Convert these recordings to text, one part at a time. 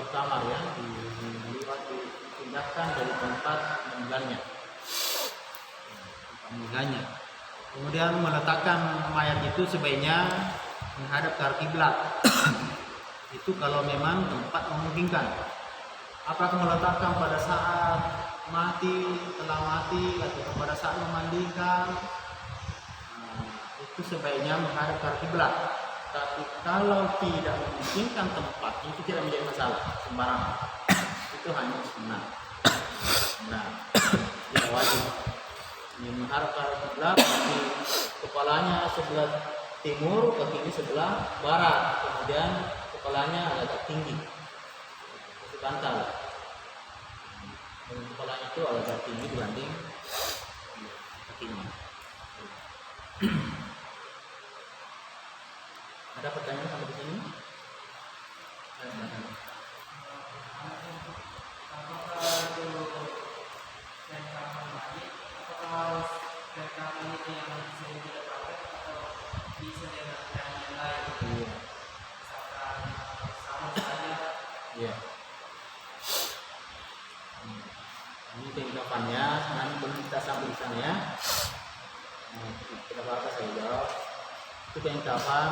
luar kamar ya, dipindahkan dari tempat meninggalnya. Kemudian meletakkan mayat itu sebaiknya menghadap ke arah kiblat. Itu kalau memang tempat memungkinkan. Apakah meletakkan pada saat telah mati atau pada saat memandikan, itu sebaiknya menghadap ke arah kiblat. Tapi kalau tidak memungkinkan tempat, itu tidak menjadi masalah, sembarangan. Itu hanya sunnah. Nah, tidak wajib. Ini menghadap ke arah kiblat, kaki kepalanya sebelah timur, kaki sebelah barat, kemudian kepalanya agak tinggi, itu bantal. Kepalanya itu agak tinggi dibanding kakinya. Ada pertanyaan sampai di sini? Iya. Ini kehidupannya, sebenarnya belum kita sampai di sana ya. Kita bahas saya jawab. Itu kelengkapan,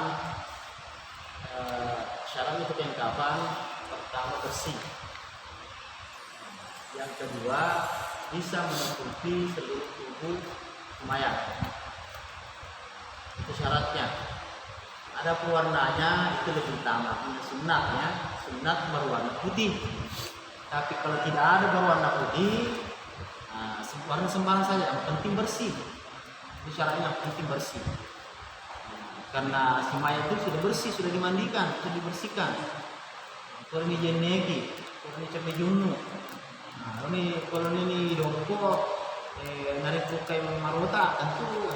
syarat itu kelengkapan pertama bersih. Yang kedua bisa menutupi seluruh tubuh mayat. Itu syaratnya. Ada pewarnanya itu lebih utama. Ini sunnahnya, sunnah berwarna putih. Tapi kalau tidak ada berwarna putih, warna sembarang saja, yang penting bersih. Itu syaratnya, yang penting bersih. Karena si mayat itu sudah bersih, sudah dimandikan, sudah dibersihkan. Kalau ini jenegi, kalau ini cabai junu, kalau ini dongkok, narik bukai marota, tentu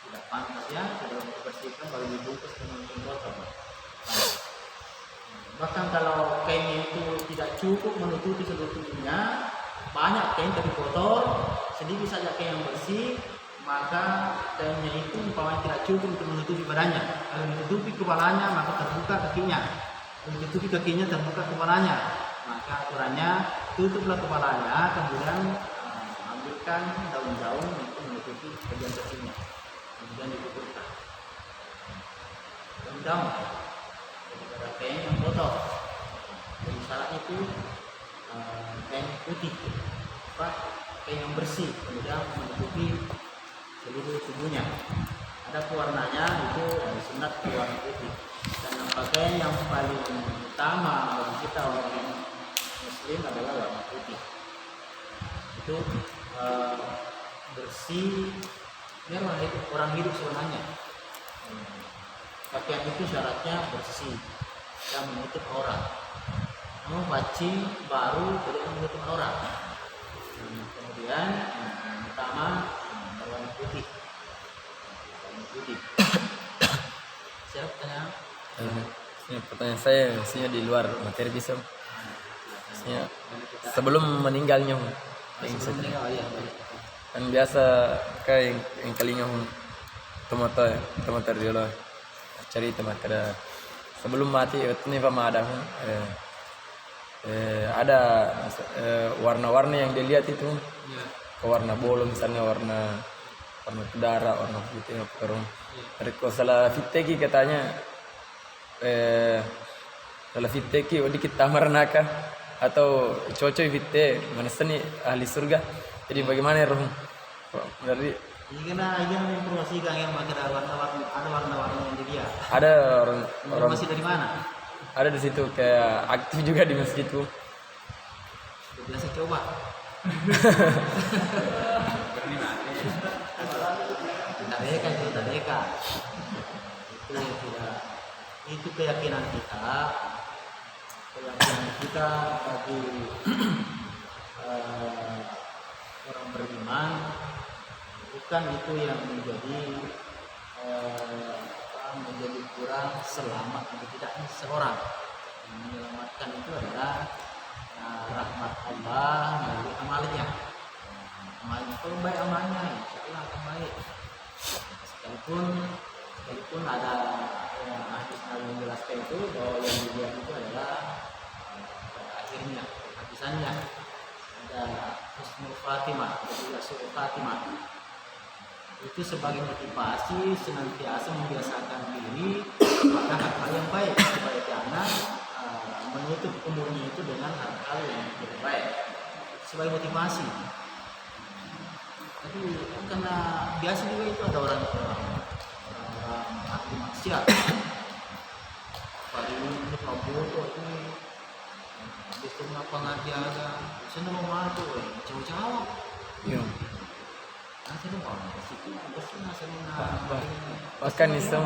tidak pantas ya, sudah dibersihkan baru dibungkus dengan botol. Bahkan kalau kain itu tidak cukup menutupi seluruh tubuhnya, banyak kain tapi kotor, sedikit saja kain yang bersih, maka kainnya itu umpamanya tidak cukup untuk menutupi badannya. Kalau ditutupi kepalanya maka terbuka kakinya, kalau ditutupi kakinya terbuka kepalanya. Maka aturannya tutuplah kepalanya, kemudian ambilkan daun-daun untuk menutupi bagian kakinya, kemudian ditutupkan daun-daun daripada kain yang kotor. Jadi syarat itu kain putih, kain yang bersih, kemudian menutupi seluruh tubuhnya. Ada pewarnanya, itu sunat warna putih. Dan yang pakaian yang paling utama bagi kita orang Muslim adalah warna putih. Itu bersih, biar orang hidup sebenarnya. Pakaian itu syaratnya bersih dan menutup aurat. Namun pacing baru tidak menutup aurat. Kemudian yang pertama berwarna putih. Warna putih. Siapa tanya? Pertanyaan saya maksudnya di luar materi bisa. Maksudnya sebelum meninggalnya kan biasa kayak yang kalinya tomato dia lah cari tempat ada sebelum mati ini pemada ada warna-warna yang dilihat itu warna bolu misalnya warna darah, warna putih kerung. Kalau salah fiteki katanya salah fiteki dikit tamar naka atau cocok fitte mana seni ahli surga. Jadi bagaimana roh dari Iya informasikan yang ada warna-warna yang di dia. ada orang Masih dari mana? ada di situ kayak aktif juga di masjid tuh. Biasa coba. Tadeka. Itu keyakinan kita. Keyakinan kita bagi orang beriman, bukan itu yang menjadi kurang selamat atau tidaknya seorang. Yang menyelamatkan itu adalah rahmat Allah melalui amalnya. Kalau baik amalnya, insya Allah akan baik. Sekalipun ada hadis yang menjelaskan itu bahwa yang dilihat itu adalah akhirnya hadisannya ada Husnul Fatimah, ada juga Su'ul Fatimah. Itu sebagai motivasi senantiasa membiasakan diri pada hal yang baik supaya jangan menutup umurnya itu dengan hal-hal yang tidak baik, sebagai motivasi. Tapi karena biasa juga itu ada orang ahli maksiat, pada ini Prabowo ini justru ngapa ngaji aja, saya mau matu, jauh-jauh. Iya. Saya mau situ, saya Bahkan itu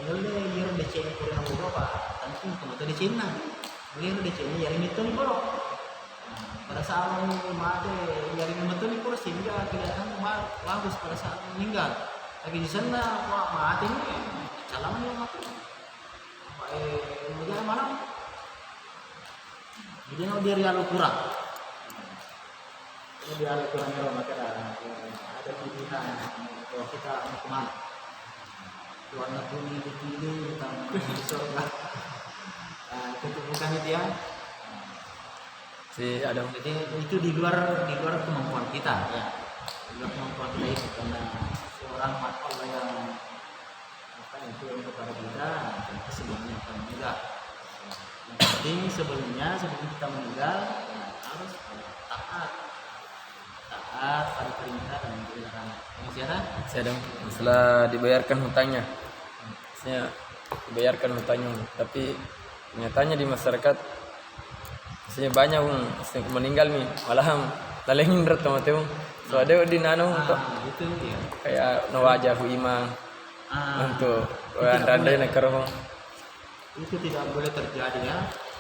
nolde yero de Cina kurang berapa, tanpa kamu tadi Cina, yero de Cina yari itu nih bro. Pada saat mati yari itu nih bro sehingga kelihatan bagus pada saat meninggal. Tapi di sana wah mati nih, calangan yang mati. Meninggal mana? Jadi no dia rialo kurang. Ini rialo kurang ya maka ada pilihan kalau kita mau kemana. Warna kuning dipilih hitam di surga. Itu bukan itu ya. si ada Jadi itu di luar kemampuan kita ya. Di luar kemampuan kita itu karena seorang Allah yang apa itu kepada kita sebenarnya akan meninggal. Yang penting sebelum kita meninggal ya, harus taat pada perintah dan larangan. saya dong setelah dibayarkan hutangnya, saya dibayarkan hutangnya, tapi nyatanya di masyarakat saya banyak meninggal nih, malahan lalengin berat sama teu, so ada di nano Itu ya. kayak nawaja huima untuk randai nak kerong. Itu tidak boleh terjadi ya,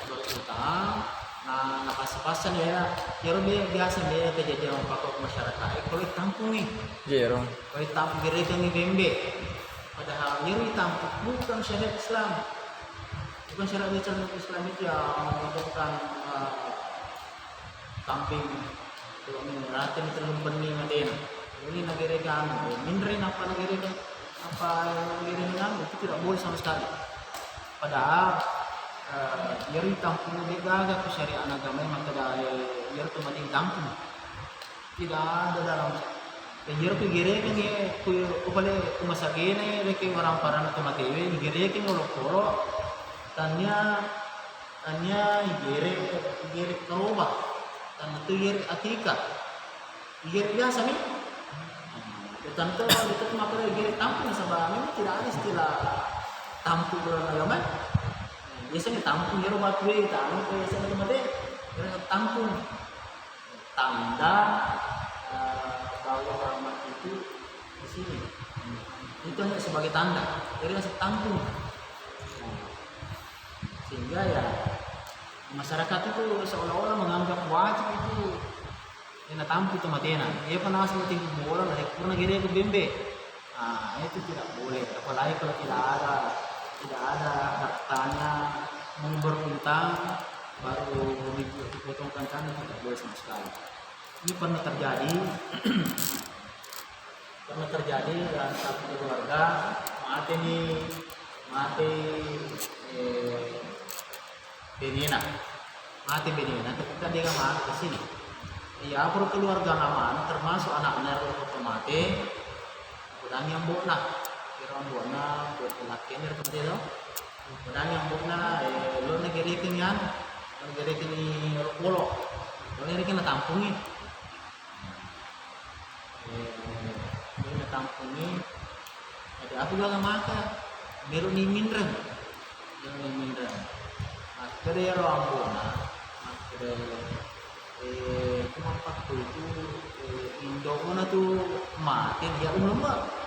berutang. Nah, pas-pasan ya, biasa dia kejadian pakok masyarakat. Kalau tampung nih, Iya rong. kalau tampung gereja nih bembe, padahal nyeri tampung bukan syariat Islam, bukan syariat Islam itu yang menyebabkan tamping kalau meneratin terlalu benih ngaden. Ini negara kami, minrin apa negara itu tidak boleh sama sekali. Padahal yari tampung dia gagal ke syariat agama maka yari tu mending tampung tidak ada dalam yari tu gere kan ye ku upale kumasagene leke orang parana tu matewe gere kan ngolok tanya gere karoba tan tu gere atika gere biasa nih tentu itu maka gere tampung sebab tidak ada istilah tampung dalam agama. Biasanya tampung ya rumah gue, tampung biasanya cuma deh, tampung tanda bahwa rahmat itu di sini. Itu hanya sebagai tanda, jadi masih tampung. Sehingga ya masyarakat itu seolah-olah menganggap wajib itu yang tampung itu matena. Dia pernah masih tinggi bola, dari pernah gede ke bembe. Itu tidak boleh, apalagi kalau tidak ada hartanya mau berhutang baru dipotongkan sana tidak boleh sama sekali. Ini pernah terjadi dalam satu keluarga mati benina ketika dia mati ke sini. Ya perlu keluarga aman termasuk anaknya waktu mati udang yang bona buat laki ni seperti itu. Kemudian yang bukna lo negerikan yan, negerikan ni polo, lo negerikan tampungin, lo tampungin. Ada apa juga maka, meron ni minran. Akhirnya lo ambona, akhirnya kumapa tu itu Indo mana tu mati dia lembab.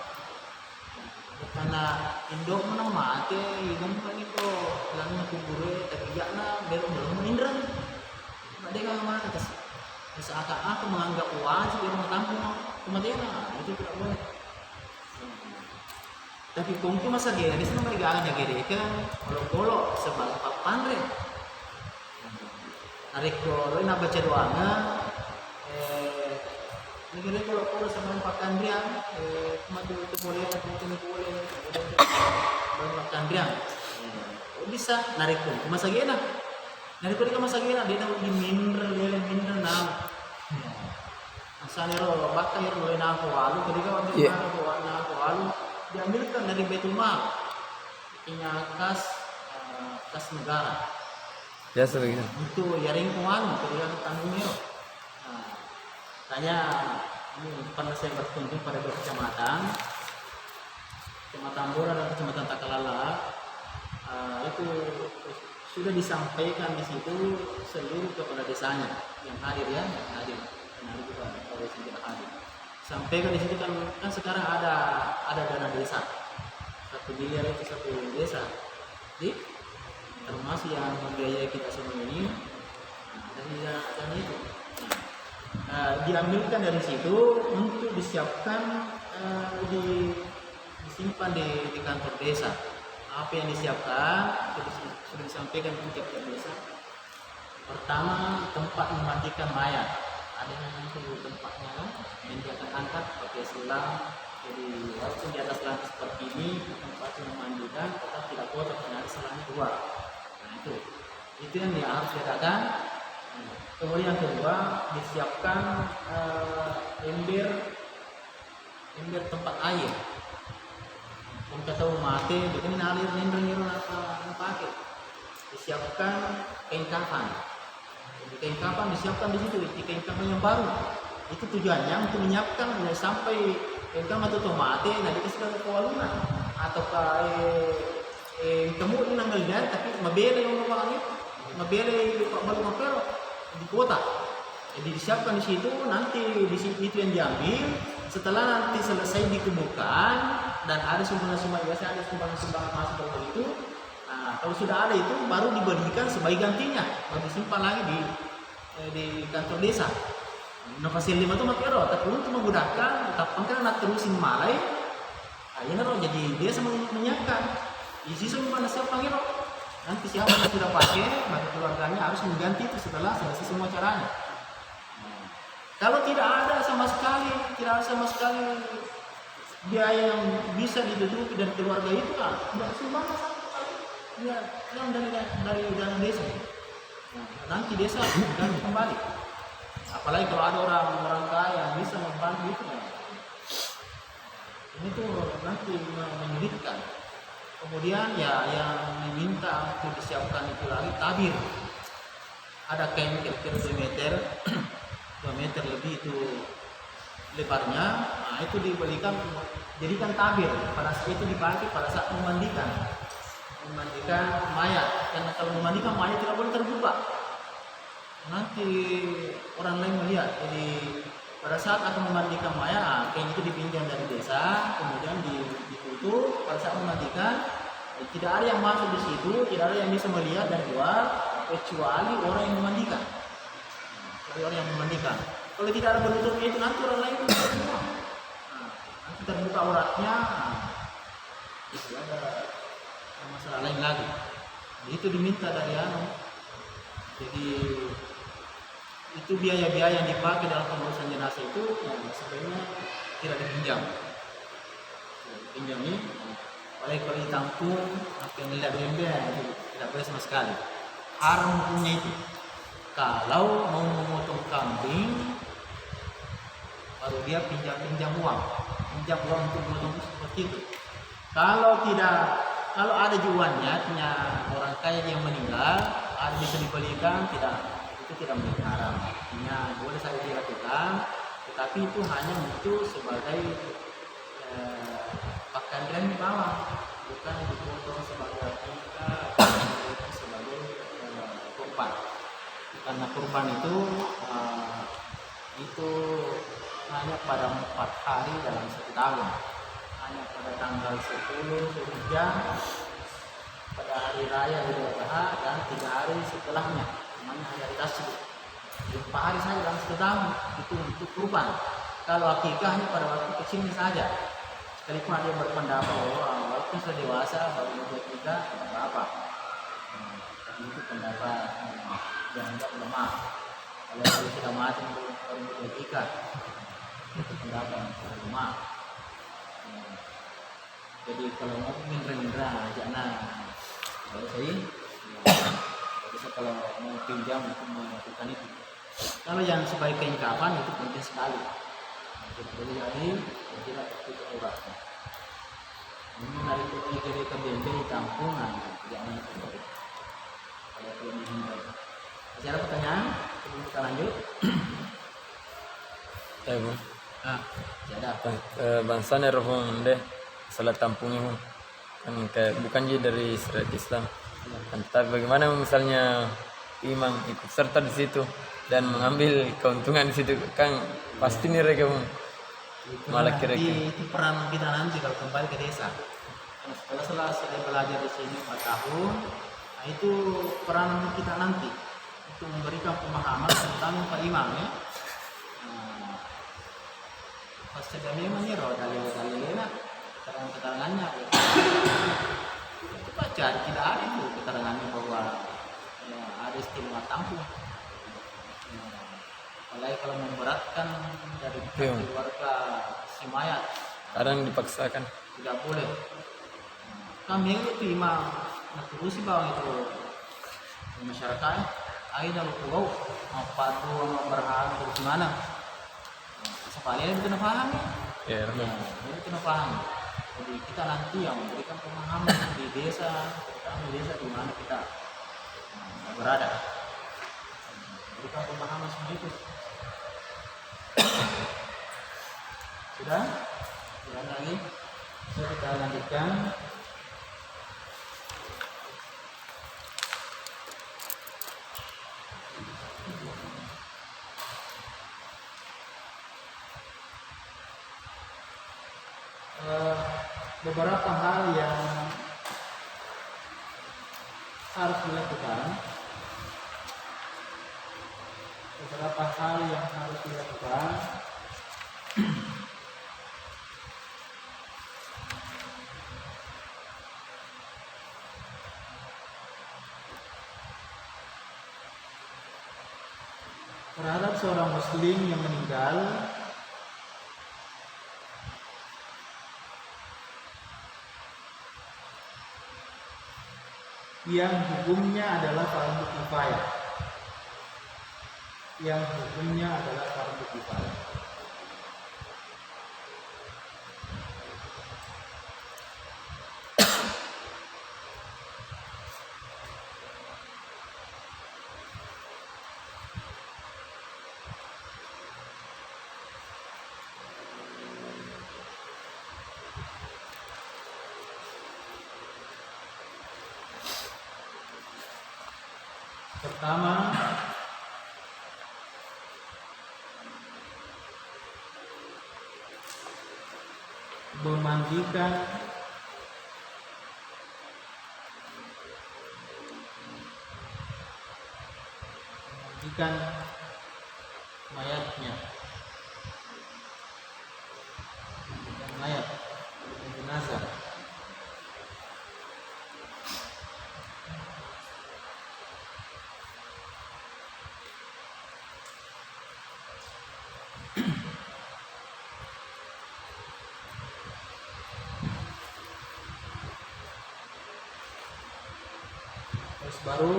Karena Indo mana mati, Indo kan itu langit kubur, tapi jangan belum menindran. Mereka nggak mana tas. Seakan-akan menganggap wajib yang tampung kematian, itu tidak boleh. Tapi kongki masa dia di sana mereka akan jaga kalau sebab pandre. Narik kalau nak baca doanya, negeri kalau sama Pak Kandrian, mati itu boleh, itu boleh, Pak Kandrian, bisa narik pun, masa gina, Dari kau di masa gila dia tahu di minder nama. Asal ero bakal ero na aku alu ketika waktu Iya. mana na aku alu diambilkan dari Baitul Mal. Punya kas negara. Biasa begitu. Itu yaring kuan ketika tanggung ero. Nah, tanya ini pernah saya berkunjung pada dua kecamatan. Kecamatan Bora dan Kecamatan Takalala. Itu sudah disampaikan di situ seluruh kepala desanya yang hadir ya, yang hadir juga kalau tidak hadir. Sampaikan di situ kan sekarang ada dana desa 1 miliar itu satu desa, jadi termasuk yang membiayai kita semua ini dari dana itu. Diambilkan dari situ untuk disiapkan disimpan di kantor desa. Apa yang disiapkan sudah disampaikan ke tiap desa. Pertama, tempat memandikan mayat. Ada yang itu tempatnya yang dia akan angkat pakai selang. Jadi walaupun di atas lantai seperti ini tempat yang memandikan tetap tidak kotor karena ada selangnya keluar. Nah itu yang dia harus katakan. Kemudian yang kedua disiapkan ember tempat air. Kita tahu mati, begini nalir nendang apa pakai. Disiapkan kain kafan. Jadi kain kafan disiapkan di situ, di kain kafan yang baru. Itu tujuannya untuk menyiapkan sampai kain kafan itu mati, nanti kita ke waluna atau temu ini nanggalnya, tapi mabele yang orangnya, mabele pak baru ngapel di kota. Jadi disiapkan di situ, nanti di situ itu yang diambil. Setelah nanti selesai dikumpulkan dan ada sumbangan biasa ada sumbangan masuk ke itu. Nah, kalau sudah ada itu baru dibagikan sebagai gantinya, baru disimpan lagi di kantor desa. Nah, pasien 5 itu mati roh, tapi untuk menggunakan, tapi kan nak terusin malai. Nah, ini roh jadi dia sama menyiapkan. Isi semua siapa roh. Nanti siapa yang sudah pakai, bagi keluarganya harus mengganti itu setelah selesai semua caranya. Kalau tidak ada sama sekali biaya yang bisa ditutupi dari keluarga itu kan tidak sumbangan sama sekali. Ya, yang dari dana desa. Nah, nanti desa ganti kembali. Apalagi kalau ada orang kaya yang bisa membantu itu ya. Ini tuh nanti menyulitkan. Kemudian ya yang diminta untuk disiapkan itu lagi tabir. Ada kain kira-kira 2 meter lebih itu lebarnya. Nah, itu dibelikan jadikan tabir. Pada saat itu dipakai pada saat memandikan mayat. Karena kalau memandikan mayat tidak boleh terbuka. Nanti orang lain melihat. Jadi pada saat akan memandikan mayat, kain itu dipinjam dari desa, kemudian ditutup. Pada saat memandikan, tidak ada yang masuk di situ, tidak ada yang bisa melihat dari luar kecuali orang yang memandikan. Kalau tidak ada penutupnya itu nanti orang lain bisa semua. Nanti terbuka auratnya, itu ada masalah lain lagi. Jadi itu diminta dari Jadi itu biaya-biaya yang dipakai dalam pengurusan jenazah itu sebenarnya tidak dipinjam. Ini, apalagi kalau ditampung, apa yang tidak boleh sama sekali. Haram hukumnya itu. Kalau mau memotong kambing, baru dia pinjam uang untuk memotong seperti itu. Kalau ada juannya, punya orang kaya yang meninggal, ada bisa dibelikan, itu tidak menjadi haram. Artinya boleh saja dilakukan, tetapi itu hanya untuk sebagai pakaian di bawah, bukan dipotong sebagai akikah, sebagai kurban. Karena kurban itu hanya pada 4 hari dalam 1 tahun, hanya pada tanggal 10 Zulhijjah, pada hari raya Idul Adha dan 3 hari setelahnya, namanya hari Tasyrik. 4 hari saja dalam 1 tahun itu untuk kurban. Kalau akikahnya pada waktu kecilnya saja. Sekalipun ada yang berpendapat walaupun sudah dewasa baru membuat nikah tidak apa-apa. Tapi itu pendapat yang tidak lemah. Kalau sudah mati baru membuat nikah, itu pendapat yang tidak lemah. Jadi kalau mau Indra jangan baru saya bisa kalau mau pinjam untuk melakukan itu. Kalau yang sebagai kelengkapan itu penting sekali. Tidak boleh jadi tidak tertutup auratnya. Ini dari dari KBMB tampungan, jangan tertutup. Kalau belum dihindari. Masih ada pertanyaan? Sebelum kita lanjut. Ya bu. Tidak ada. Bangsa nerfung deh salah tampungnya bu. Kan kayak bukan jadi dari syariat Islam. Kan, tapi bagaimana misalnya imam ikut serta di situ dan mengambil keuntungan di situ kan pasti nih mereka bu. Malah kira-kira itu peran kita nanti kalau kembali ke desa. Setelah saya belajar di sini 4 tahun, nah itu peran kita nanti untuk memberikan pemahaman tentang Pak Imam ya. Pas saya memang nih dalil-dalilnya, keterangan-keterangannya. Itu baca tidak ada itu keterangannya bahwa ya, ada istimewa tampung. Apalagi kalau memberatkan dari keluarga si mayat, kadang dipaksakan. tidak boleh. Kami itu imam terus sih bang itu masyarakat ayo dalam pulau apa tuh berharap terus mana sekalian itu paham ya itu paham. Jadi kita nanti yang memberikan pemahaman di desa, terutama di desa di mana kita berada, berikan pemahaman semua itu. Sudah lagi kita lanjutkan. Beberapa hal yang harus dilakukan, terhadap seorang muslim yang meninggal. Yang hukumnya adalah fardu kifayah. Pertama, memandikan mayatnya, mayat jenazah. Terus baru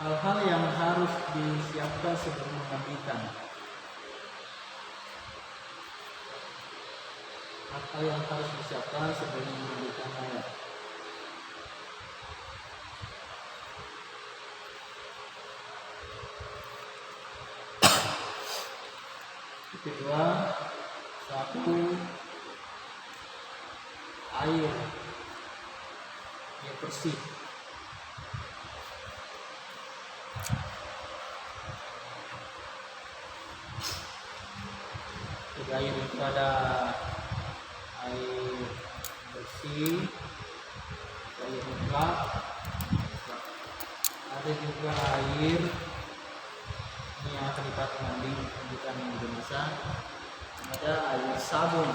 hal-hal yang harus disiapkan sebelum memandikan. Hal yang harus disiapkan sebelum memandikan mayat. Kedua, satu, air yang bersih. Air itu ada air bersih, air muka, ada juga air ini yang akan dipakai mandikan jenazah, ada air sabun,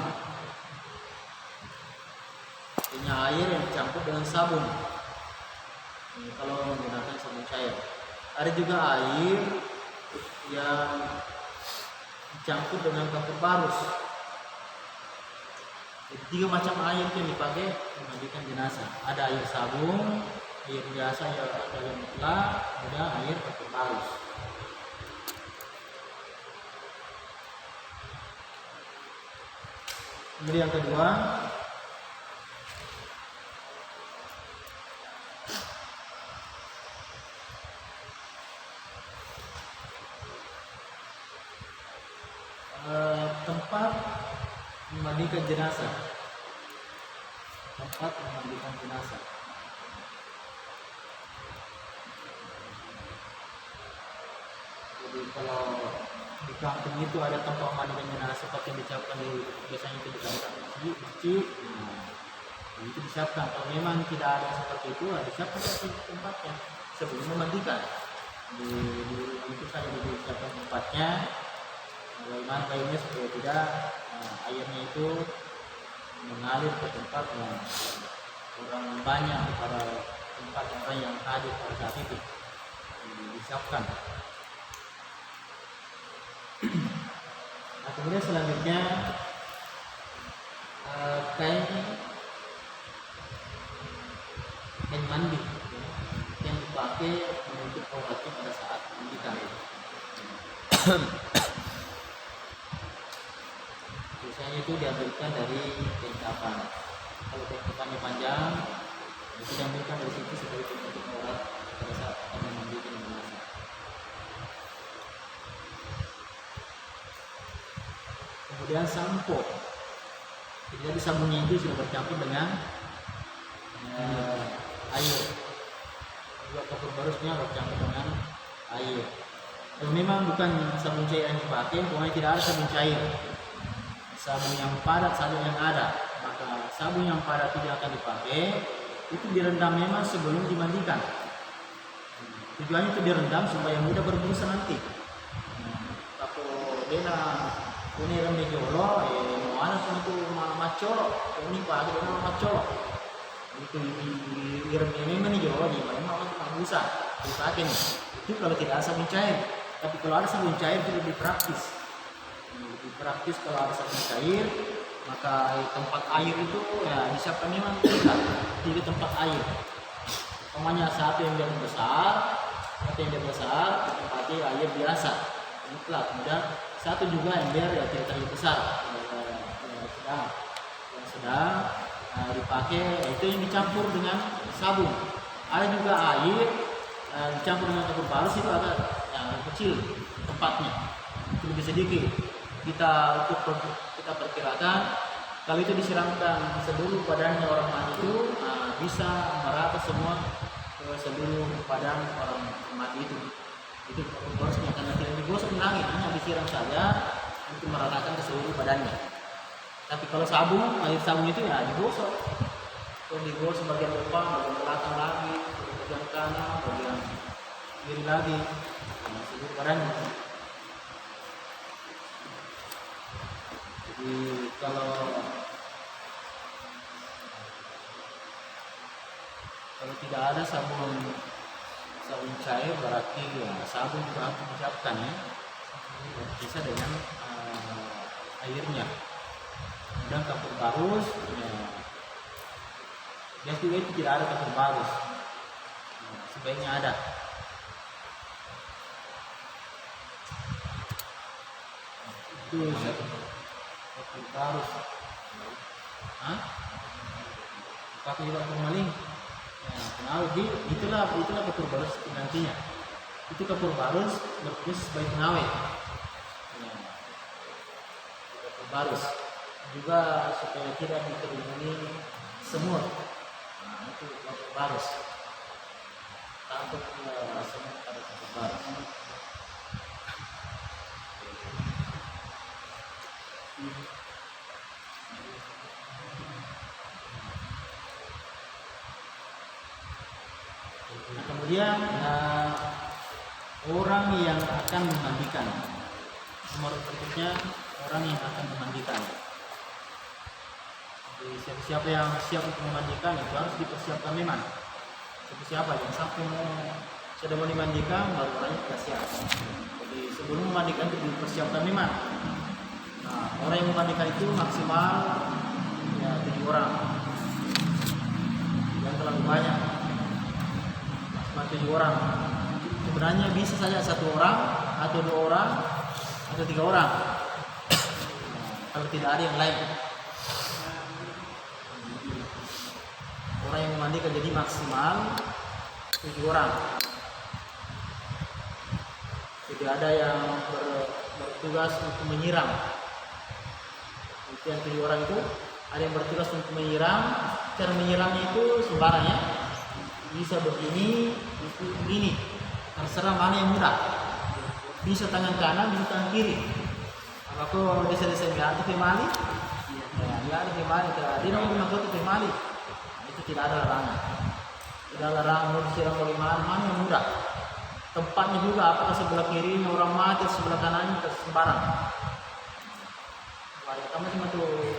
ini air yang dicampur dengan sabun. Ini kalau menggunakan sabun cair. Ada juga air yang dicampur dengan kapur barus. Jadi 3 macam air itu yang dipakai memandikan jenazah. Ada air sabun, air biasa, ada air mutlak, ada air kapur barus. Kemudian yang kedua, tempat memandikan jenazah. Tempat memandikan jenazah. Jadi kalau di kampung itu ada tempat memandikan jenazah seperti yang disiapkan di, biasanya itu di kampung masjid. Nah, itu disiapkan. Kalau memang tidak ada seperti itu, disiapkan satu tempatnya sebelum memandikan. Di itu saja disiapkan tempatnya. Bagaimana kayaknya supaya tidak airnya itu mengalir ke tempat yang kurang banyak pada tempat orang yang hadir pada saat itu. Disiapkan. Nah, kemudian selanjutnya kain mandi yang dipakai menutup auratnya pada saat mandikan. Biasanya itu diambilkan dari kain kafan. Kalau kain kafannya panjang, itu diambilkan dari situ sebagai penutup aurat pada saat akan memandikan jenazah. Kemudian sampo. Jadi sabunnya itu sudah bercampur dengan air. Juga kapur barusnya bercampur dengan air. Kalau memang bukan sabun cair yang dipakai, pokoknya tidak ada sabun cair. Sabun yang padat saja yang ada. Maka sabun yang padat tidak akan dipakai. Itu direndam memang sebelum dimandikan. Tujuannya itu direndam supaya mudah berbusa nanti. Kalau dia ini remeh jolo, mau anak itu macolo, ini pagi dia macolo. Itu diremeh memang nih jolo, di mana mau busa dipakai nih. Itu kalau tidak ada sabun cair. Tapi kalau ada sabun cair itu lebih praktis. Lebih praktis kalau ada sabun cair, maka tempat air itu ya disiapkan memang tiga tempat air. Umpamanya satu yang lebih besar, tempatnya air biasa, mutlak. Kemudian satu juga ember ya tidak terlalu besar, yang sedang dipakai itu yang dicampur dengan sabun. Ada juga air dicampur dengan kapur barus itu agak yang kecil tempatnya, itu lebih sedikit. Kita perkirakan kalau itu disiramkan seluruh badannya orang mati itu bisa merata semua ke seluruh badan orang mati itu. Itu kapur barusnya karena tidak digosok lagi, hanya disiram saja untuk meratakan ke seluruh badannya. Tapi kalau sabun, air sabun itu ya digosok. Kalau digosok bagian depan, bagian belakang lagi, bagian kanan, bagian kiri lagi, seluruh badannya. Jadi kalau tidak ada sabun cair berarti ya sabun juga harus disiapkan ya, bisa dengan airnya. Dan kapur barus ya, yang itu tidak ada kapur barus, sebaiknya ada. Itu kapur barus, pakai juga formalin. Nah, itulah kapur barus nantinya. Itu kapur barus berfungsi sebagai pengawet. Kapur barus juga supaya tidak dikerumuni semut. Nah, itu kapur barus. Takut semut pada kapur barus. Nah, kemudian orang yang akan memandikan, nomor berikutnya orang yang akan memandikan. Jadi siapa yang siap untuk memandikan itu harus dipersiapkan memang. siapa yang sampai sudah mau dimandikan baru orangnya tidak siap. Jadi sebelum memandikan itu dipersiapkan memang. Nah, orang yang memandikan itu maksimal ya 7 orang. Yang terlalu banyak. Maksimal 7 orang. Sebenarnya bisa saja 1 orang atau 2 orang atau 3 orang. Kalau tidak ada yang lain. Orang yang memandikan jadi maksimal 7 orang. Jadi ada yang bertugas untuk menyiram. Itu yang 7 orang itu ada yang bertugas untuk menyiram. Cara menyiramnya itu sembarang ya. Bisa begini, bisa begini. Terserah mana yang mudah. Bisa tangan kanan, bisa tangan kiri. Aku desa-desa yang ada femali. Ya, ada femali. Dia mau mengaku femali. Itu tidak ada larangan. Tidak ada larangan mau disiram oleh mana yang mudah. Tempatnya juga apakah sebelah kiri orang mati, sebelah kanannya sembarang. Wah, kamu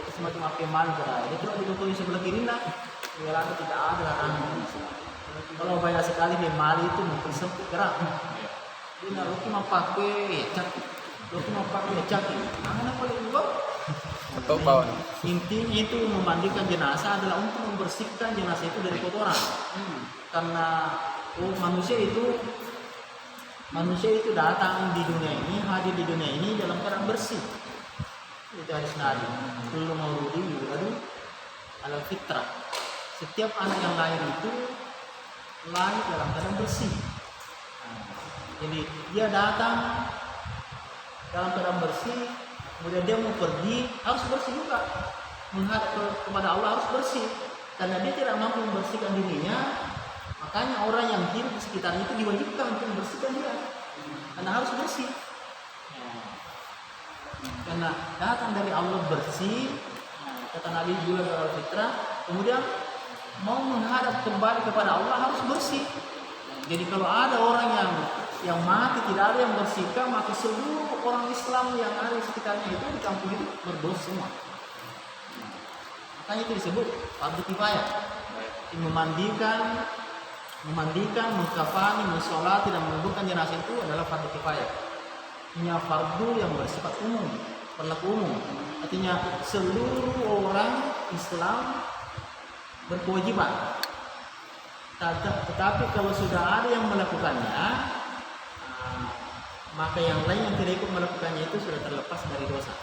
semacam apa yang malu pada dia tidak didukung sebelah kiri nak. Ya, tidak ada larangan. Kalau banyak sekali dia malu itu mungkin sempit gerak. Dia nak lu mau pakai cat, lu mau pakai cat. Mana paling juga? Atau bawa. Intinya itu memandikan jenazah adalah untuk membersihkan jenazah itu dari kotoran. Karena manusia itu datang di dunia ini, hadir di dunia ini dalam keadaan bersih. Itu hadis Nabi. Kullu mauludin yuladu ala fitrah. Setiap anak yang lahir itu lahir dalam keadaan bersih. Jadi dia datang dalam keadaan bersih, kemudian dia mau pergi harus bersih juga. Menghadap kepada Allah harus bersih. Karena dia tidak mampu membersihkan dirinya, makanya orang yang hidup di sekitarnya itu diwajibkan untuk membersihkan dia. Karena harus bersih. Karena datang dari Allah bersih, kata Nabi juga dalam fitrah, kemudian mau menghadap kembali kepada Allah harus bersih. Jadi kalau ada orang yang mati tidak ada yang bersihkan, maka seluruh orang Islam yang ada di sekitarnya itu di kampung itu berdosa semua. Makanya itu disebut fardu kifayah. Memandikan, mengkafani, mensolati dan menguburkan jenazah itu adalah fardu kifayah. Punya fardu yang bersifat umum, berlaku umum. Artinya seluruh orang Islam berkewajiban. Tetapi kalau sudah ada yang melakukannya, maka yang lain yang tidak ikut melakukannya itu sudah terlepas dari dosa.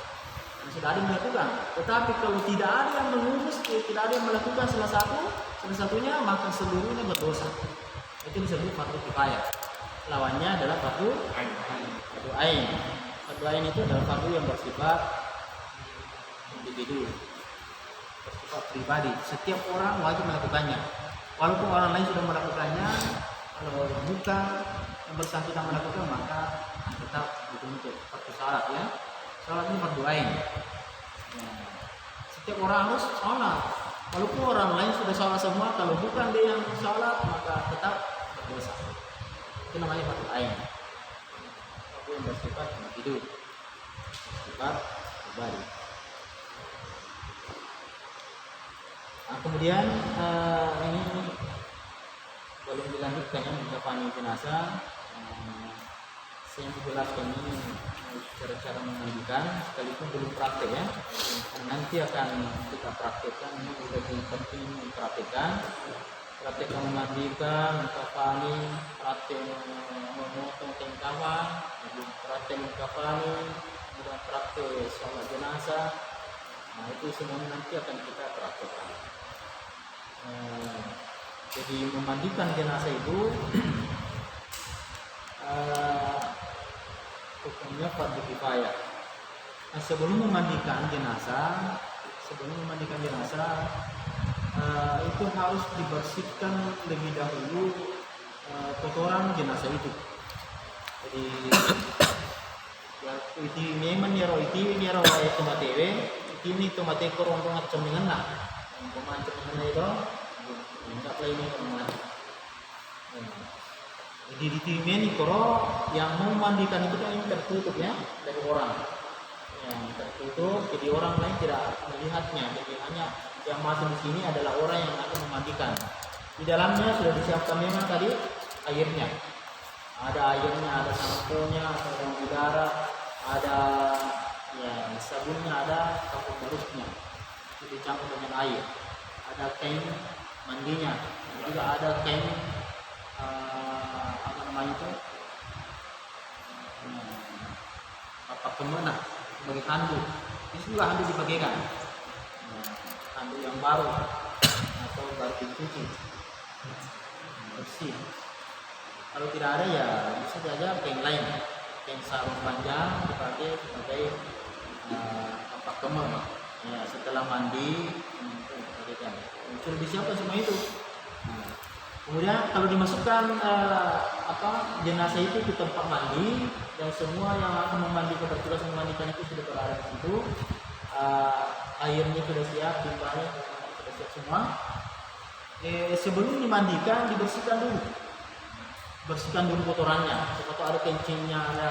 Dan sudah ada yang melakukan. Tetapi kalau tidak ada yang mengurus, tidak ada yang melakukan salah satunya, maka seluruhnya berdosa. Itu disebut fardu kifayah. Lawannya adalah fardu ain. Fardu ain itu adalah fardu yang bersifat individu, bersifat pribadi. Setiap orang wajib melakukannya. Walaupun orang lain sudah melakukannya, kalau bukan yang bersangkutan melakukan, maka tetap dituntut satu syarat ya. Syarat ini fardu ain. Setiap orang harus sholat. Walaupun orang lain sudah sholat semua, kalau bukan dia yang sholat, maka tetap berdosa. Itu namanya fardu ain. Fardu yang bersifat individu, bersifat pribadi. Nah, kemudian ini belum dilanjutkan ya mengkafani jenazah. Saya menjelaskan ini cara-cara memandikan, sekalipun belum praktek ya. Nanti akan kita praktekkan, ini lebih penting mempraktekkan. Praktek memandikan, mengkafani, praktek memotong kain kafan, praktek mengkafani, kemudian praktek sholat jenazah. Nah itu semuanya nanti akan kita praktekkan. Jadi memandikan jenazah itu hukumnya fardu kifayah. Nah, sebelum memandikan jenazah itu harus dibersihkan lebih dahulu kotoran jenazah itu. Jadi itu memang nyero itu matewe ini tomate korong cemengan nak pemain cemengan itu enggak play ini pemain. Jadi di tim ini koro yang mau mandikan itu kan ini tertutup ya dari orang, yang tertutup jadi orang lain tidak melihatnya. Jadi hanya yang masuk di sini adalah orang yang akan memandikan. Di dalamnya sudah disiapkan memang tadi airnya. Ada airnya, ada sampo-nya, ada daun udara, ada ya sabunnya, ada kapur barusnya. Itu dicampur dengan air. Ada kain mandinya, juga ada kain apa namanya itu? Apa kemana sebagai handuk. Itu juga handuk dibagikan. Handuk yang baru atau baru dicuci bersih. Kalau tidak ada ya bisa saja kain lain, kain sarung panjang dipakai sebagai apa kemah. Ya, setelah mandi sudah disiapkan semua itu. Kemudian kalau dimasukkan jenazah itu ke tempat mandi dan semua yang akan memandikan, bertugas memandikan itu sudah berada di situ. Airnya sudah siap, timbanya sudah siap semua. Sebelum dimandikan dibersihkan dulu. Bersihkan dulu kotorannya. Seperti ada kencingnya, ada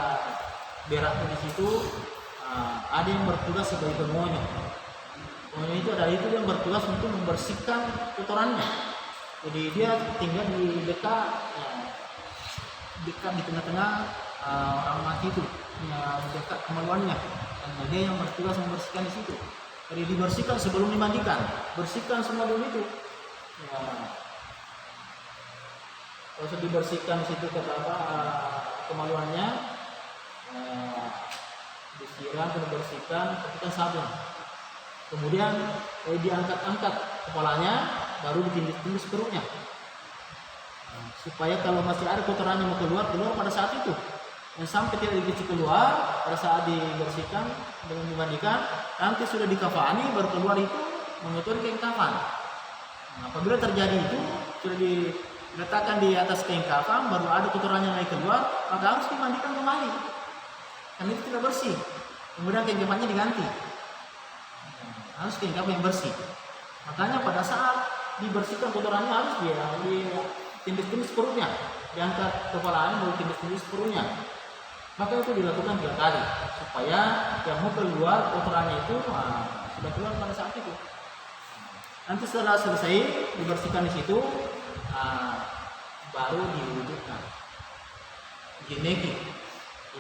beraknya di situ. Ada yang bertugas sebagai pengonyo. Pengonyo itu adalah itu yang bertugas untuk membersihkan kotorannya. Jadi dia tinggal di dekat di tengah-tengah orang mati itu, ya, dekat kemaluannya. Dan dia yang bertugas membersihkan di situ. Jadi dibersihkan sebelum dimandikan, bersihkan semua dulu itu. Ya. Kalau sudah dibersihkan di situ kemaluannya, disiram, sudah bersihkan, pakai sabun. Kemudian diangkat-angkat kepalanya, baru ditindis-tindis perutnya. Supaya kalau masih ada kotoran yang mau keluar pada saat itu. Yang sampai tidak dikecil keluar pada saat dibersihkan dengan dimandikan, nanti sudah dikafani baru keluar itu mengotori kain kafan. Apabila terjadi itu sudah diletakkan di atas kain kafan, baru ada kotorannya naik keluar, maka harus dimandikan kembali. Karena itu tidak bersih. Kemudian kain kafannya diganti. Harus kain kafan yang bersih. Makanya pada saat dibersihkan kotorannya harus ditindis-tindis perutnya, diangkat kepalanya baru tindis-tindis perutnya. Maka itu dilakukan 3 kali supaya yang mau keluar kotorannya itu sudah keluar pada saat itu. Nanti setelah selesai dibersihkan di situ, baru diwujudkan. Jeneki,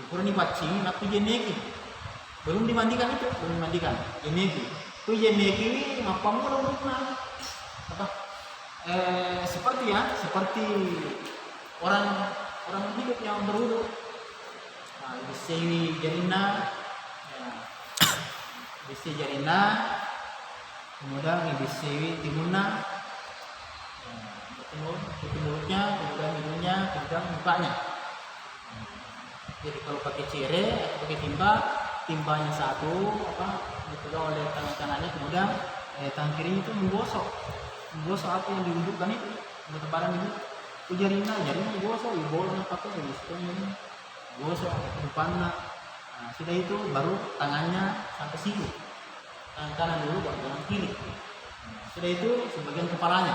kurang dipacing, tapi jeneki belum dimandikan itu, belum dimandikan. Jeneki, itu jeneki apa mau apa? Seperti orang hidup yang berwudu. Bisi jarina, bisi jarina, kemudian bisi timuna, mulutnya, kemudian hidungnya, kemudian mukanya. Jadi kalau pakai cire atau pakai timbanya satu, dipegang oleh tangan kanannya, kemudian tangan kiri itu menggosok apa yang diwujudkan itu, bertebaran itu. Jarina digosok, bolanya pakai ini. Gosok depannya. Sudah itu baru tangannya sampai sini. Tangan kanan dulu baru tangan kiri. Sudah itu sebagian kepala.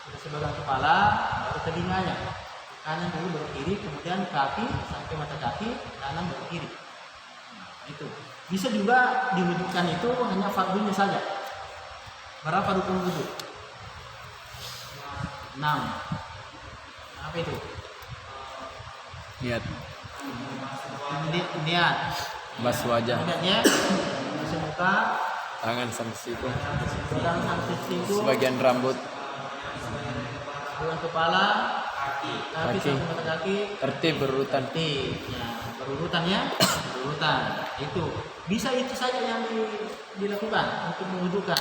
Sudah sebagian kepala baru telinganya. Kanan dulu baru kiri, kemudian kaki sampai mata kaki, kanan baru kiri. Itu. Bisa juga diwujudkan itu hanya fardunya saja. Berapa rukun wudu? 6. Apa itu? Niat. Bas wajah. Niatnya basuh muka, Tangan sampai siku. Sebagian rambut. Sebagian kepala, kaki sampai mata kaki. Tertib berurutan. Berurutan. Itu bisa itu saja yang dilakukan untuk mewudukan.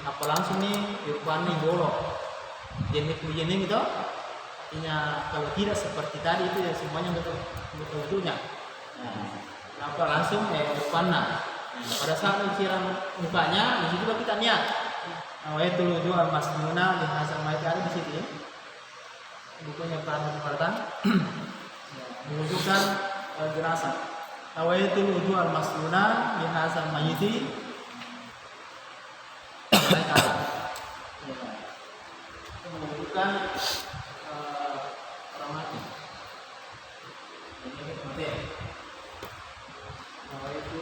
Apa langsung nih irfan nih bolong. Jenis gitu. Artinya kalau tidak seperti tadi itu ya semuanya betul-betulnya. Apa langsung panah. Pada saat disiram mukanya, di situ kita niat. Itu jual Mas Nuna di Hasan Maiti ada di situ ya. Bukunya Pradhan menunjukkan jenazah. Itu jual Mas Nuna di Hasan Maiti. Menunjukkan orang mati. Ini kematian. Itu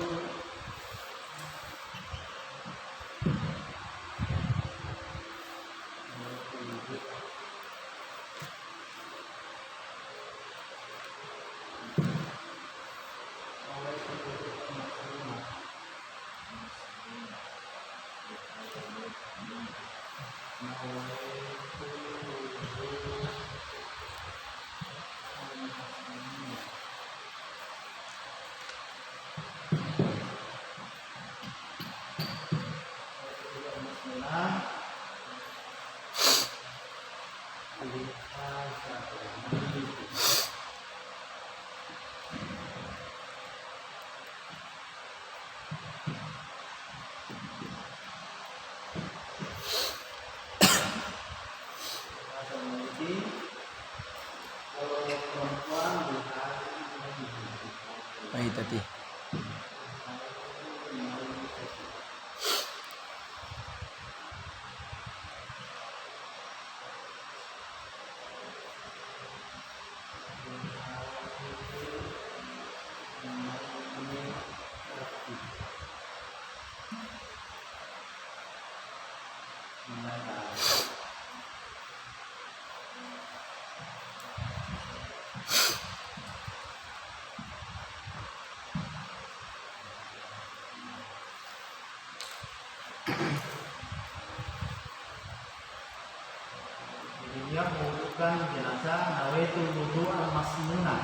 menghidupkan jenazah nawaitu wudu al-masnuna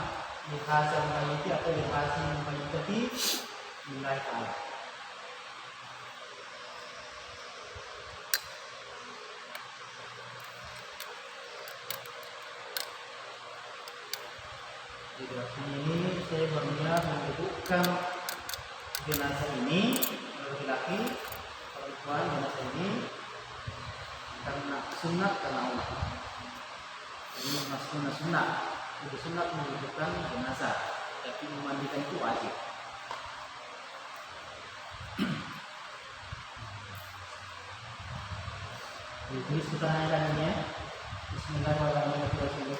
lihazal mayyit atau lihazal mayyitati lillahi ta'ala. Jadi ini saya berniat menghidupkan jenazah ini laki-laki, perempuan jenazah ini karena sunat karena Allah. Ini maksudnya sunat. Itu sunat menghidupkan jenazah, tapi memandikan itu wajib. Ditulis keterangannya. Bismillahirrahmanirrahim.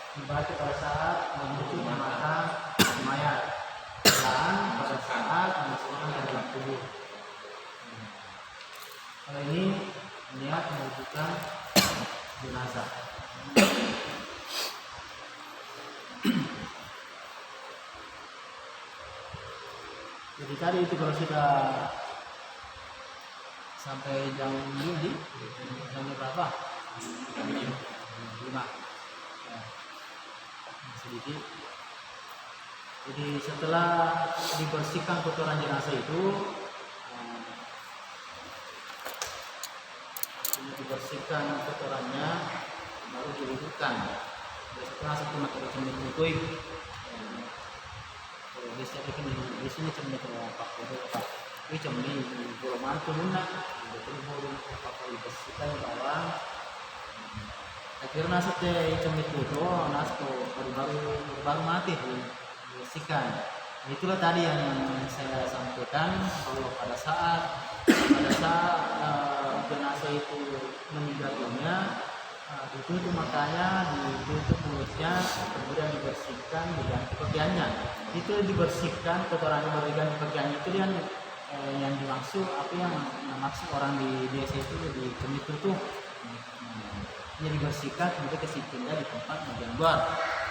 Dibaca pada saat menutup mata mayat dan pada saat memasukkan ke dalam tubuh. Kalau ini niat menghidupkan jenazah. Jadi tadi itu kalau sudah sampai jam ini, jam berapa? Jam 5. Ya, sedikit. Jadi setelah dibersihkan kotoran jenazah itu, dibersihkan kotorannya, baru dihidupkan. Setelah satu mata cemil tutui, di sini cemil apa? Ini cemil belum mampu lunak, betul belum apa dibersihkan bawang. Akhirnya setelah cemil itu, nasko baru mati dibersihkan. Itulah tadi yang saya sampaikan bahwa pada saat jenazah itu meninggal dunia, ditutup matanya, ditutup mulutnya, kemudian dibersihkan, diganti pakaiannya. Itu dibersihkan kotoran baru diganti pakaiannya itu yang dimaksud apa yang maksud orang di desa itu di cemit itu. Dia dibersihkan kemudian kesimpulannya di tempat bagian luar.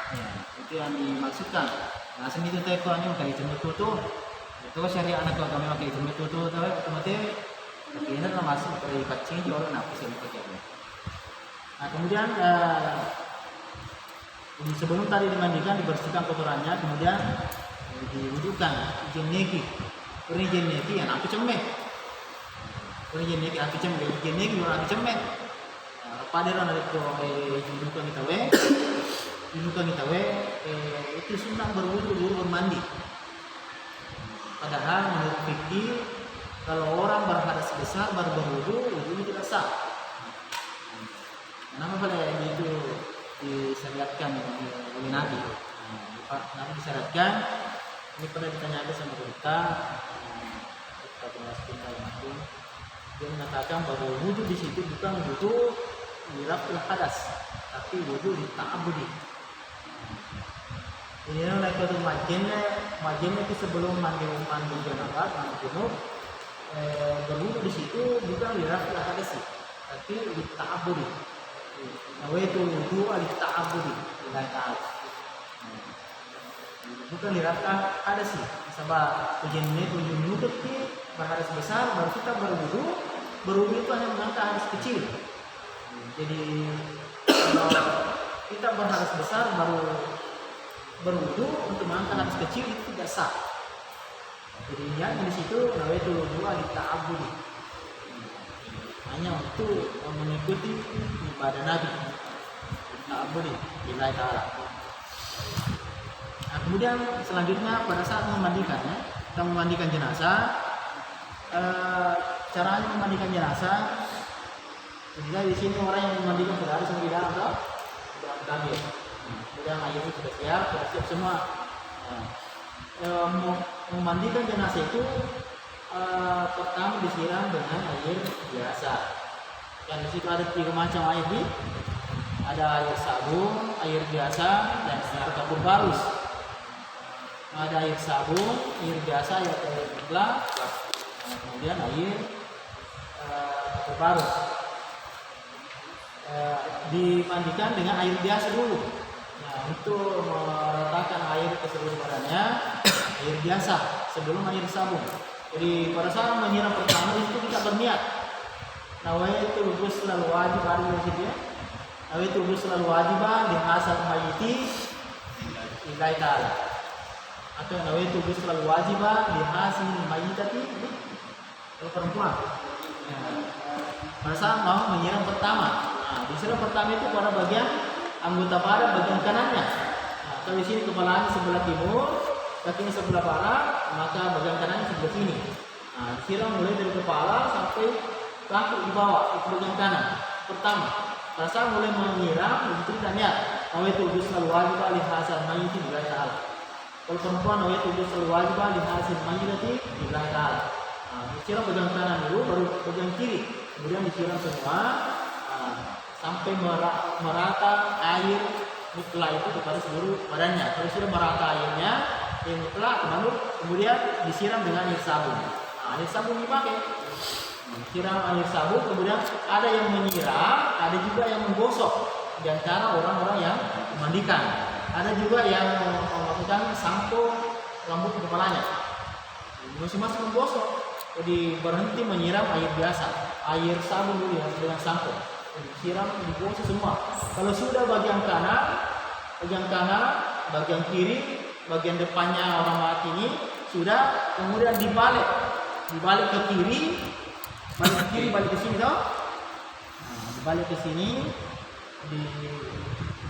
Ya, itu yang dimaksudkan. Nah, seni itu tekoannya kayak cemit itu. Itu syariat anak agama kayak cemit itu otomatis ini lah masuk dari kacing di orang nafsu yang pakainya. Nah, kemudian sebelum tadi dimandikan, dibersihkan kotorannya, kemudian diwudukan jeneki. Ini jeneki yang api cemek. Ini jeneki api cemek, jeneki orang api cemek. Pada orang itu diwudukan kita itu sunnah berwudu dulu bermandi. Padahal menurut fikih kalau orang berhadas besar baru berwudu, wudunya tidak sah. Kenapa pada itu disyariatkan oleh Nabi? Nabi disyariatkan. Ini pernah ditanyakan sama kita penjelasan itu. Dia mengatakan bahwa wudu di situ bukan wudu diraful hadas, tapi wudu di ta'abudi. Ini adalah kata majinnya itu sebelum mandi janabah, mandi junub, berwudu di situ bukan diraful hadas, tapi di ta'abudi. Nawaitu wudu al-ta'abudi lillahi ta'ala. Bukan diraful hadas sih. Sebab tujuan wudu itu berhadas besar, baru kita berwudu itu hanya mengangkat hadas kecil. Jadi kalau kita berhadas besar baru berwudu untuk mengangkat hadas kecil itu tidak sah. Jadi niat di situ nawaitu wudu al-ta'abudi. Hanya untuk mengikuti ibadah Nabi. Ta'abudi lillahi ta'ala. Nah, kemudian selanjutnya pada saat memandikannya, kita memandikan jenazah. Caranya memandikan jenazah. Jadi di sini orang yang memandikan sudah harus di dalam kabin. Kemudian airnya sudah siap semua. Memandikan jenazah itu pertama disiram dengan air biasa. Dan di situ ada 3 macam air ada air sabun, air biasa, dan air kapur barus. Ada air sabun, air biasa, air gelap, kemudian air kapur barus. Dimandikan dengan air biasa dulu. Nah, untuk meratakan air ke seluruh badannya, air biasa sebelum air sabun. Jadi pada saat menyiram pertama itu kita berniat. Nawaitu ghusl wajib ada di situ ya. nawaitu ghusla al-wajiba li hasal mayyiti lillahi ta'ala. Atau nawaitu ghusla al-wajiba li hasil mayyitati kalau perempuan. Pada saat mau menyiram pertama. Nah, disiram pertama itu pada bagian anggota badan bagian kanannya. Nah, kalau di sini kepalanya sebelah timur, kakinya sebelah barat, maka bagian kanannya sebelah sini. Nah, disiram mulai dari kepala sampai kaki di bawah, itu bagian kanan. Pertama, pada saat mulai menyiram, begitu kita niat. Nawaitu ghusla al-wajiba li hasal mayyiti lillahi ta'ala. Kalau perempuan nawaitu ghusla al-wajiba li hasil mayyiti lillahi ta'ala. Nah, disiram bagian kanan dulu, baru bagian kiri. Kemudian disiram semua sampai merata air mutlak itu kepada seluruh badannya. Kalau sudah merata airnya, air mutlak kemudian disiram dengan air sabun. Nah, air sabun dipakai. Siram air sabun, kemudian ada yang menyiram, ada juga yang menggosok. Di antara orang-orang yang memandikan, ada juga yang melakukan sampo rambut kepalanya. Masing-masing menggosok. Jadi berhenti menyiram air biasa, air sabun dulu ya dengan sampo. Disiram, digosok semua. Kalau sudah bagian kanan, bagian kiri, bagian depannya orang mati ini sudah, kemudian dibalik ke kiri, balik ke sini toh. Nah, dibalik ke sini,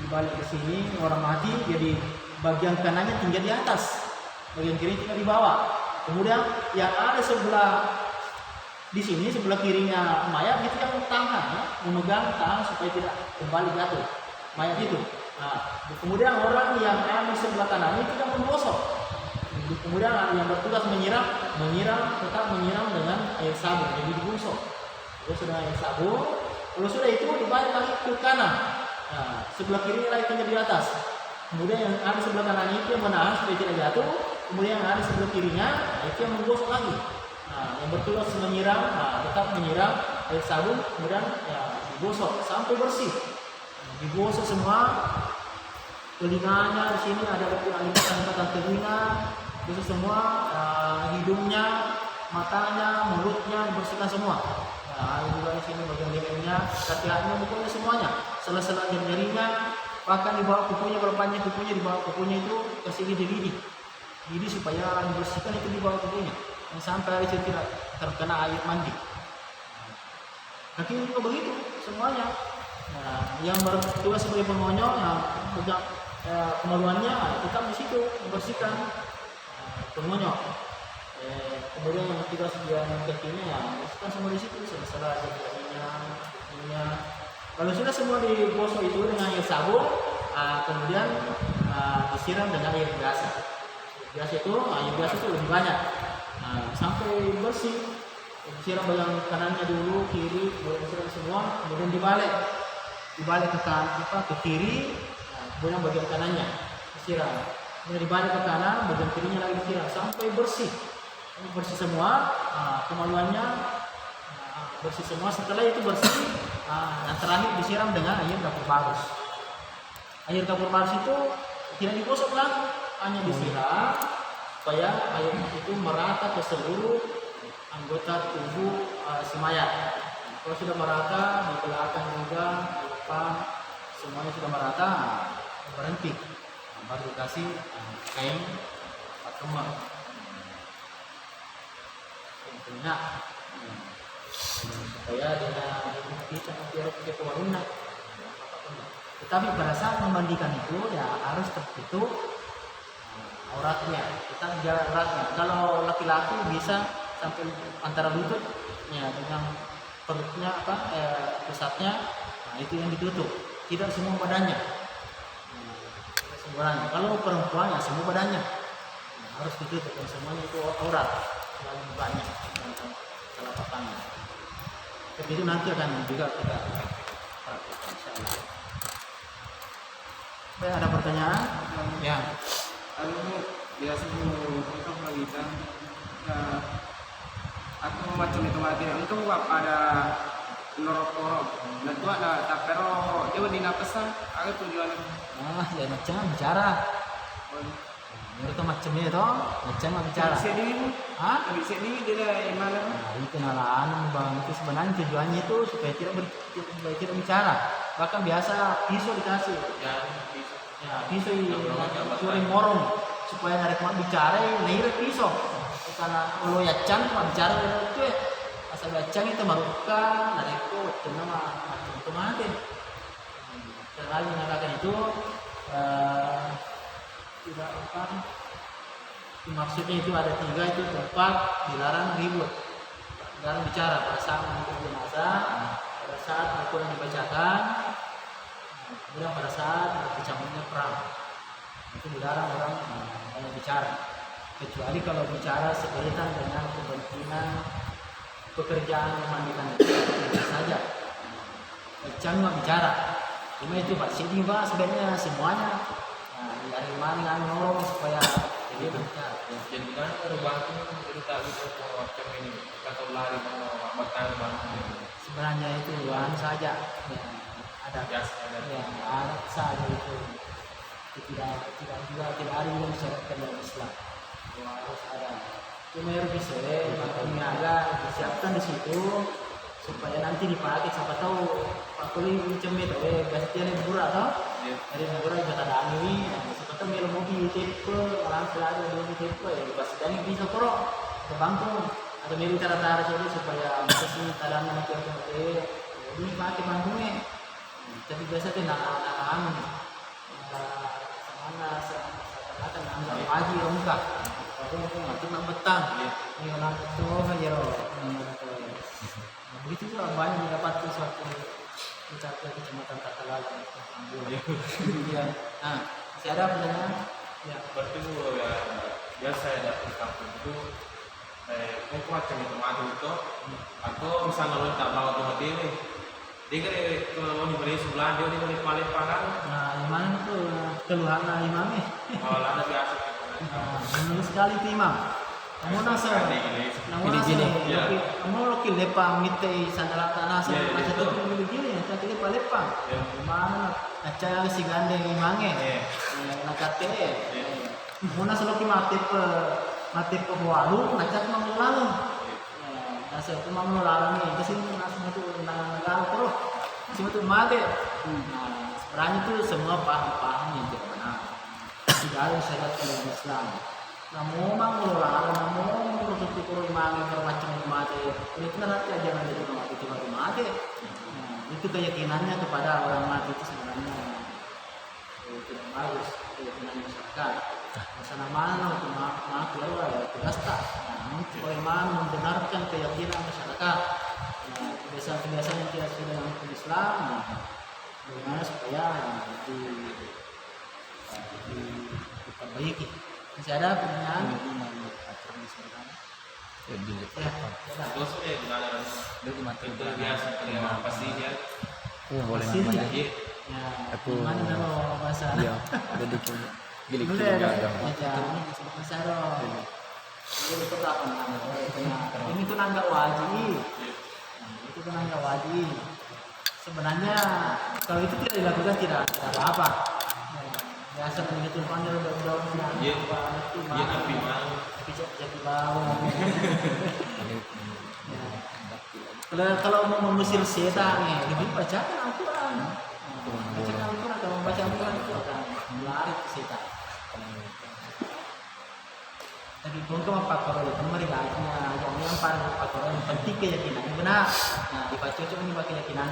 dibalik ke sini orang mati, jadi bagian kanannya tinggal di atas, bagian kiri tinggal di bawah. Kemudian yang ada sebelah di sini sebelah kirinya mayat itu yang tangan ya, memegang tangan supaya tidak kembali jatuh mayat itu. Nah, kemudian orang yang ada di sebelah kanan itu yang menggosok. Kemudian yang bertugas menyiram tetap menyiram dengan air sabun, jadi digosok. Terus sudah air sabun, kalau sudah itu dibalik lagi ke kanan. Nah, sebelah kirinya lagi tinggal di atas. Kemudian yang ada sebelah kanan itu yang menahan supaya tidak jatuh. Kemudian yang ada sebelah kirinya itu yang menggosok lagi. Nah, yang bertugas menyiram, tetap menyiram air sabun, kemudian ya, digosok sampai bersih. Digosok semua, telinganya di sini ada lipatan telinga, gosok semua, hidungnya, matanya, mulutnya dibersihkan semua. Nah, juga di sini bagian lehernya, kaki-kakinya, pokoknya semuanya, sela-sela jari-jarinya, bahkan di bawah kukunya, kalau panjang kukunya di bawah kukunya itu kasih lidi supaya dibersihkan itu di bawah kukunya. Yang sampai itu tidak terkena air mandi. Kaki juga begitu semuanya. Nah, yang bertugas sebagai pengonyol, kemaluannya tetap di situ membersihkan pengonyol. Kemudian yang tugas bagian kakinya ya bersihkan semua di situ, salah jarinya. Kalau sudah semua digosok itu dengan air sabun, kemudian disiram dengan air biasa. Air biasa itu lebih banyak. Sampai bersih, disiram bagian kanannya dulu, kiri, kemudian disiram semua, kemudian dibalik ke kanan, ke kiri, kemudian bagian kanannya disiram, kemudian dibalik ke kanan, bagian kirinya lagi disiram sampai bersih semua, kemaluannya bersih semua. Setelah itu bersih, yang terakhir disiram dengan air kapur barus. Air kapur barus itu tidak digosok lagi, hanya disiram supaya air itu merata ke seluruh anggota tubuh si mayat. Kalau sudah merata, di belakang juga, di depan, semuanya sudah merata, berhenti. Baru dikasih kain kemar, minyak, supaya dia kita nanti keluarnya. Tetapi pada saat memandikan itu ya harus tertutup auratnya, kita jarak auratnya. Kalau laki-laki bisa sampai antara lutut ya, dengan perutnya pusatnya, itu yang ditutup, tidak semua badannya. Kalau perempuan ya semua badannya harus ditutup, dan semuanya itu aurat, selalu banyak telapak tangan. Tapi itu nanti akan juga kita praktekkan insyaallah. Ada pertanyaan? Ya. Biasa untuk wanita aku macam itu mati untuk ada lorok-lorok dan tu ada tapero dia di napasan ada tujuan Ya macam bicara. Menurut macamnya itu macam bicara. Bisa ni dia mana? Itu kenalan bang, itu sebenarnya tujuannya itu supaya tidak bicara. bahkan biasa pisau dikasih. Ya, bisa. Ya, pisau curi morong supaya narik mak bicara naik pisau. Karena kalau ya can cuma bicara itu ya. Asal bacang itu maruka, narik ko, cuma macam itu mati. Terlalu mengatakan itu tidak apa. Maksudnya itu ada 3 itu tempat dilarang ribut, dilarang bicara pada saat mengumpul jenazah, pada saat Al-Quran dibacakan, kemudian pada saat berkecamuknya perang. Itu dilarang orang banyak bicara, kecuali kalau bicara sekaitan dengan kepentingan pekerjaan memandikan itu saja. Jangan bicara. Cuma itu Pak Sidi Pak sebenarnya semuanya. Nah, dari mana nolong supaya dia berbicara. Jadi kan perubahan itu cerita gitu macam ini kata lari mau batang banget. Sebenarnya itu anu saja. Ya, ada Biasa ada. ya, ada saja itu. Itu tidak ada yang disyaratkan dalam Islam. Bahwa harus ada. Cuma harus bisa makanya ada disiapkan di situ supaya nanti dipakai siapa tahu Pak Kuli macam itu biasa dia murah tau dari murah juga ada ini siapa tahu melo mobil tipe orang selada dulu tipe ya pas sedang bisa korok ke bangku ada melo cara supaya bisa sih tadana nanti ini pakai bangkunya tapi biasa tuh nak mana akan ambil pagi muka cuma betang ini orang tua aja loh begitu juga banyak mendapatkan suatu mencapai kecamatan Takalala ya. Nah masih ada pertanyaan ya Berarti itu ya biasa ya dari kampung itu kok macam itu madu itu atau misalnya lo tak bawa tuh dewe dia kan kalau di beri sebelah dia di beri paling parah. nah gimana tuh keluhan imamnya Kalau ada biasa menurut sekali itu imam namun nasa Gini. kamu lokil lepang mite sandalat tanah Iya, iya, macam itu. itu begini ya tapi lepa lepang Iya. gimana acara si gandeng imange Iya. nakate Iya. muna solo ki mate pe walu nacat manglalu nasa itu manglalu ni kasi nasa itu nanggal terus cuma itu mate nah sebenarnya itu semua paham yang tidak benar tidak ada syariat dalam Islam namun manglalu namun untuk tikul imange bermacam mate itu nanti jangan jadi mati cuma mate itu keyakinannya kepada orang mati itu sebenarnya tidak bagus keyakinan masyarakat. Sana mana untuk maaf ya tugas tak. Bagaimana membenarkan keyakinan masyarakat. Kebiasaan-kebiasaan yang tidak sesuai dengan hukum Islam. Bagaimana supaya diperbaiki. Masih ada pertanyaan? Ya. terus nggak ada itu biasa ya pasti dia boleh Masih namanya. ya. Ya. Aku- Mana kalau bahasa? Iya, jadi gili Boleh gili ada gagam. aja. Bisa dong. Ini itu apa namanya? Ini tuh nangga wajib. Itu tuh nangga wajib. Sebenarnya kalau itu tidak dilakukan tidak apa-apa. Biasa begitu panggil daun-daunnya. Iya. Itu dia tapi mau tapi jadi bau. Kalau mau mengusir setan nih, lebih bacakan Al-Quran. Bacakan Al-Quran, kalau membaca Al-Quran itu akan melari ke setan. Tapi untuk faktor itu mereka yang paling faktor yang penting keyakinan benar. Nah, dibaca cuma ini pakai keyakinan.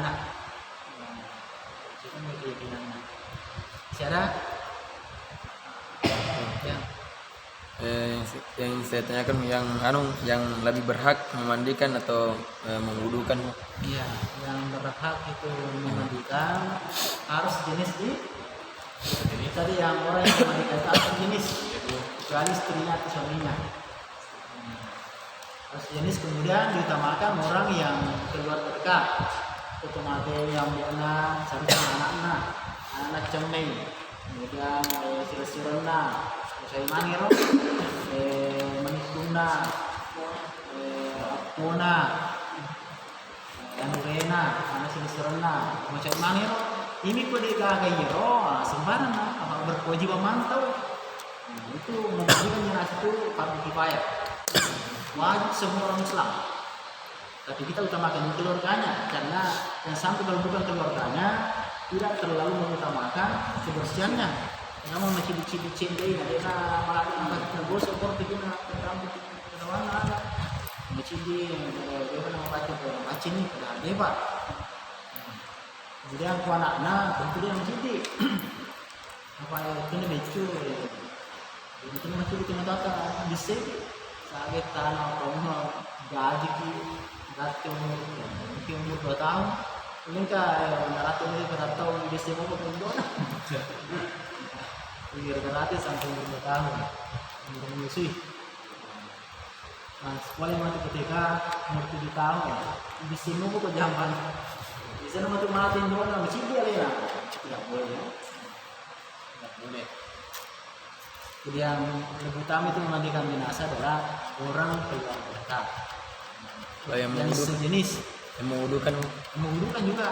Itu keyakinan. Secara ya. Yang saya tanyakan yang lebih berhak memandikan atau mewudukan. Iya, yang berhak itu memandikan harus jenis ini tadi yang orang yang memandikan itu harus jenis kecuali istrinya atau suaminya harus jenis kemudian diutamakan orang yang keluar dekat otomatis yang biasa seharusnya anak cemeng kemudian sirena saya mangiro manikuna apuna Rena, anak sini serena, macam mana ini kode gagayro, sembarang apa berkewajiban mantau. Itu menjadikan jelas itu fardu kifayah. Wajib semua orang Islam. Tapi kita utamakan keluarganya karena yang sampai kalau bukan keluarganya tidak terlalu mengutamakan kebersihannya. Namun masih dicicil-cicil dia malah angkat tergosok seperti kita rambut ke mana ada. Masih dia nama baca macam ni pada debat. Jadi aku anak-anak tentu dia masih di apa itu ni becu. Jadi kita masih di tata di sini. Sabe tanah rumah gaji ki gaji umur 2 tahun. Ini kan narator ini beratau di sini mau pun gratis sampai umur 2 tahun umur menyusui. Nah, sekolah mati ketika umur 7 tahun di sini mau ke jamban di sana mati mati dona masih dia ya tidak boleh ya. Tidak boleh. Jadi yang lebih utama itu memandikan jenazah adalah orang keluarga dekat Yang yang sejenis yang mengudukan juga.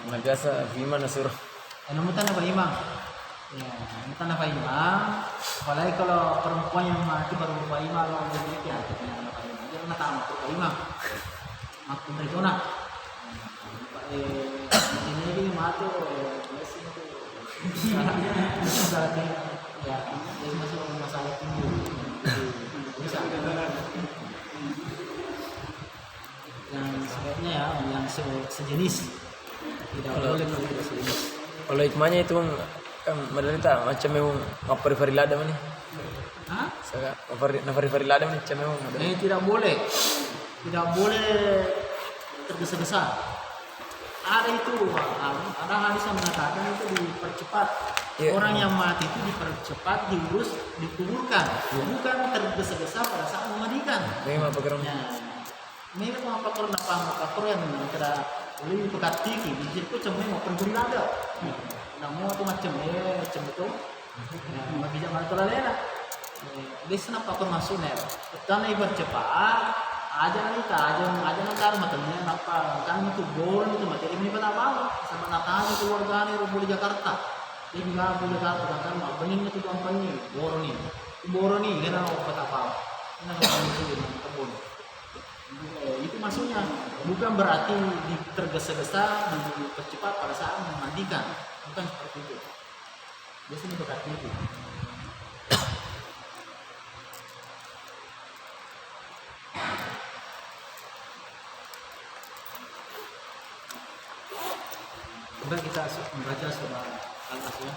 Nah biasa gimana suruh? Namutan apa imam? Ya, namutan apa imam? Apalagi kalau perempuan yang mati baru berapa imam kalau memiliki anak apa imam? Jangan tamat berapa imam. Aku itu nak. Ini lagi mati, masih itu. Berarti ya, jadi masuk masalah tinggi. Bisa. Yang sebaiknya ya, yang sejenis. Tidak boleh kalau tidak sejenis. Kalau hikmahnya itu kan menderita macam memang ngapari lada nih. Hah? Saya ngapari lada nih macam memang. Tidak boleh tergesa-gesa. Ada itu, ada hadis yang mengatakan itu dipercepat. Iya. Orang yang mati itu dipercepat, diurus, dikuburkan, bukan tergesa-gesa pada saat memandikan. Memang apa kerana? Mereka mau apa korna yang kira lebih pekat tinggi, di situ cuma mau pergi ada. Namun itu macam itu, bagi zaman itu lah. Di sana apa korna sunel, karena bercepat. Aja nanti matanya apa kan itu boron itu materi ini pada apa sama natanya keluarga nih rubuh di Jakarta dia juga di Jakarta kan mau bening itu gampang nih boron nih karena apa ini kalau itu di kebun itu maksudnya bukan berarti tergesa-gesa dipercepat pada saat memandikan bukan seperti itu biasanya berarti itu. Coba kita membaca surah Al-Asr.